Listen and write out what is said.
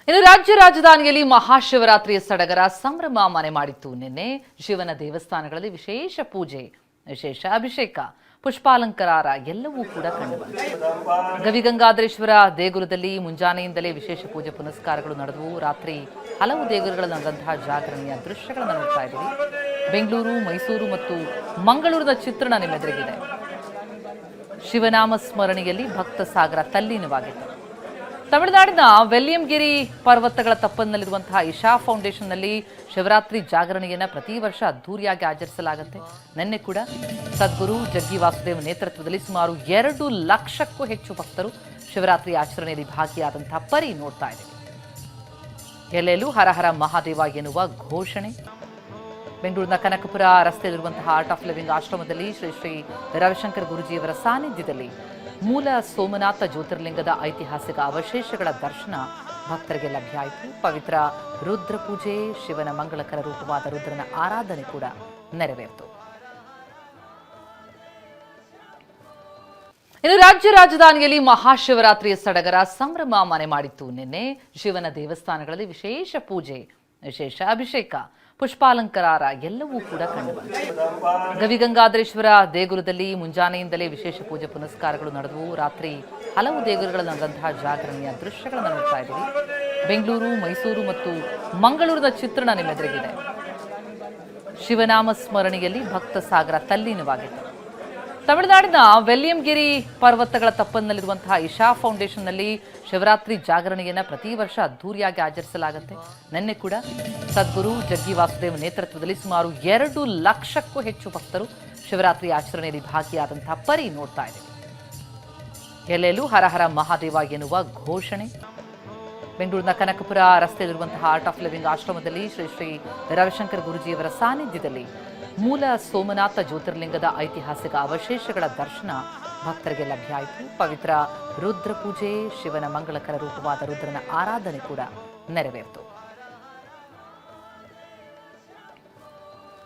ಇನ್ನು ರಾಜ್ಯ ರಾಜಧಾನಿಯಲ್ಲಿ ಮಹಾಶಿವರಾತ್ರಿಯ ಸಡಗರ ಸಂಭ್ರಮ ಮನೆ ಮಾಡಿತ್ತು. ನಿನ್ನೆ ಶಿವನ ದೇವಸ್ಥಾನಗಳಲ್ಲಿ ವಿಶೇಷ ಪೂಜೆ, ವಿಶೇಷ ಅಭಿಷೇಕ, ಪುಷ್ಪಾಲಂಕಾರ ಎಲ್ಲವೂ ಕೂಡ ಕಂಡುಬಂತು. ಗವಿಗಂಗಾಧರೇಶ್ವರ ದೇಗುಲದಲ್ಲಿ ಮುಂಜಾನೆಯಿಂದಲೇ ವಿಶೇಷ ಪೂಜೆ ಪುನಸ್ಕಾರಗಳು ನಡೆದವು. ರಾತ್ರಿ ಹಲವು ದೇಗುಲಗಳಲ್ಲಿ ನಡೆದಂತಹ ಜಾಗರಣೆಯ ದೃಶ್ಯಗಳನ್ನು ನೋಡ್ತಾ ಇದ್ದೀವಿ. ಬೆಂಗಳೂರು, ಮೈಸೂರು ಮತ್ತು ಮಂಗಳೂರಿನ ಚಿತ್ರಣ ನಿಮ್ಮೆದುರಿಗಿದೆ. ಶಿವನಾಮ ಸ್ಮರಣೆಯಲ್ಲಿ ಭಕ್ತ ಸಾಗರ ತಲ್ಲೀನವಾಗಿತ್ತು. ತಮಿಳುನಾಡಿನ ವೆಲ್ಲಿಯಂಗಿರಿ ಪರ್ವತಗಳ ತಪ್ಪಲಿನಲ್ಲಿರುವಂತಹ ಇಶಾ ಫೌಂಡೇಶನ್ನಲ್ಲಿ ಶಿವರಾತ್ರಿ ಜಾಗರಣೆಯನ್ನು ಪ್ರತಿ ವರ್ಷ ಅದ್ದೂರಿಯಾಗಿ ಆಚರಿಸಲಾಗುತ್ತೆ. ನಿನ್ನೆ ಕೂಡ ಸದ್ಗುರು ಜಗ್ಗಿ ವಾಸುದೇವ್ ನೇತೃತ್ವದಲ್ಲಿ ಸುಮಾರು 2 ಲಕ್ಷಕ್ಕೂ ಹೆಚ್ಚು ಭಕ್ತರು ಶಿವರಾತ್ರಿ ಆಚರಣೆಯಲ್ಲಿ ಭಾಗಿಯಾದಂತಹ ಪರಿ ನೋಡ್ತಾ ಇದ್ದಾರೆ. ಎಲ್ಲೆಲ್ಲೂ ಹರ ಹರ ಮಹಾದೇವ ಎನ್ನುವ ಘೋಷಣೆ. ಬೆಂಗಳೂರಿನ ಕನಕಪುರ ರಸ್ತೆಯಲ್ಲಿರುವಂತಹ ಆರ್ಟ್ ಆಫ್ ಲಿವಿಂಗ್ ಆಶ್ರಮದಲ್ಲಿ ಶ್ರೀ ಶ್ರೀ ರವಿಶಂಕರ್ ಗುರುಜಿಯವರ ಸಾನ್ನಿಧ್ಯದಲ್ಲಿ ಮೂಲ ಸೋಮನಾಥ ಜ್ಯೋತಿರ್ಲಿಂಗದ ಐತಿಹಾಸಿಕ ಅವಶೇಷಗಳ ದರ್ಶನ ಭಕ್ತರಿಗೆ ಲಭ್ಯ ಆಯಿತು. ಪವಿತ್ರ ರುದ್ರ ಪೂಜೆ, ಶಿವನ ಮಂಗಳಕರ ರೂಪವಾದ ರುದ್ರನ ಆರಾಧನೆ ಕೂಡ ನೆರವೇರಿತು. ಇನ್ನು ರಾಜ್ಯ ರಾಜಧಾನಿಯಲ್ಲಿ ಮಹಾಶಿವರಾತ್ರಿಯ ಸಡಗರ ಸಂಭ್ರಮ ಮನೆ ಮಾಡಿತ್ತು. ನಿನ್ನೆ ಶಿವನ ದೇವಸ್ಥಾನಗಳಲ್ಲಿ ವಿಶೇಷ ಪೂಜೆ, ವಿಶೇಷ ಅಭಿಷೇಕ, ಪುಷ್ಪಾಲಂಕಾರ ಎಲ್ಲವೂ ಕೂಡ ಕಂಡುಬಂತು. ಗವಿಗಂಗಾಧರೇಶ್ವರ ದೇಗುಲದಲ್ಲಿ ಮುಂಜಾನೆಯಿಂದಲೇ ವಿಶೇಷ ಪೂಜೆ ಪುನಸ್ಕಾರಗಳು ನಡೆದವು. ರಾತ್ರಿ ಹಲವು ದೇಗುಲಗಳಲ್ಲಿ ನಡೆದಂತಹ ಜಾಗರಣೆಯ ದೃಶ್ಯಗಳನ್ನು ನೋಡ್ತಾ ಇದ್ದೀವಿ. ಬೆಂಗಳೂರು, ಮೈಸೂರು ಮತ್ತು ಮಂಗಳೂರಿನ ಚಿತ್ರಣ ನಿಮ್ಮೆದುರಿಗಿದೆ. ಶಿವನಾಮ ಸ್ಮರಣೆಯಲ್ಲಿ ಭಕ್ತ ಸಾಗರ ತಲ್ಲೀನವಾಗಿತ್ತು. ತಮಿಳುನಾಡಿನ ವೆಲ್ಲಿಯಂಗಿರಿ ಪರ್ವತಗಳ ತಪ್ಪಲಿನಲ್ಲಿರುವಂತಹ ಇಶಾ ಫೌಂಡೇಶನ್ನಲ್ಲಿ ಶಿವರಾತ್ರಿ ಜಾಗರಣೆಯನ್ನು ಪ್ರತಿ ವರ್ಷ ಅದ್ದೂರಿಯಾಗಿ ಆಚರಿಸಲಾಗುತ್ತೆ. ನಿನ್ನೆ ಕೂಡ ಸದ್ಗುರು ಜಗ್ಗಿ ವಾಸುದೇವ್ ನೇತೃತ್ವದಲ್ಲಿ ಸುಮಾರು 2 ಲಕ್ಷಕ್ಕೂ ಹೆಚ್ಚು ಭಕ್ತರು ಶಿವರಾತ್ರಿ ಆಚರಣೆಯಲ್ಲಿ ಭಾಗಿಯಾದಂತಹ ಪರಿ ನೋಡ್ತಾ ಇದ್ದಾರೆ. ಎಲ್ಲೆಲ್ಲೂ ಹರ ಹರ ಮಹಾದೇವ ಎನ್ನುವ ಘೋಷಣೆ. ಬೆಂಗಳೂರಿನ ಕನಕಪುರ ರಸ್ತೆಯಲ್ಲಿರುವಂತಹ ಆರ್ಟ್ ಆಫ್ ಲಿವಿಂಗ್ ಆಶ್ರಮದಲ್ಲಿ ಶ್ರೀ ಶ್ರೀ ರವಿಶಂಕರ್ ಗುರುಜಿಯವರ ಸಾನ್ನಿಧ್ಯದಲ್ಲಿ ಮೂಲ ಸೋಮನಾಥ ಜ್ಯೋತಿರ್ಲಿಂಗದ ಐತಿಹಾಸಿಕ ಅವಶೇಷಗಳ ದರ್ಶನ ಭಕ್ತರಿಗೆ ಲಭ್ಯ ಆಯಿತು. ಪವಿತ್ರ ರುದ್ರ ಪೂಜೆ, ಶಿವನ ಮಂಗಳಕರ ರೂಪವಾದ ರುದ್ರನ ಆರಾಧನೆ ಕೂಡ ನೆರವೇರಿತು.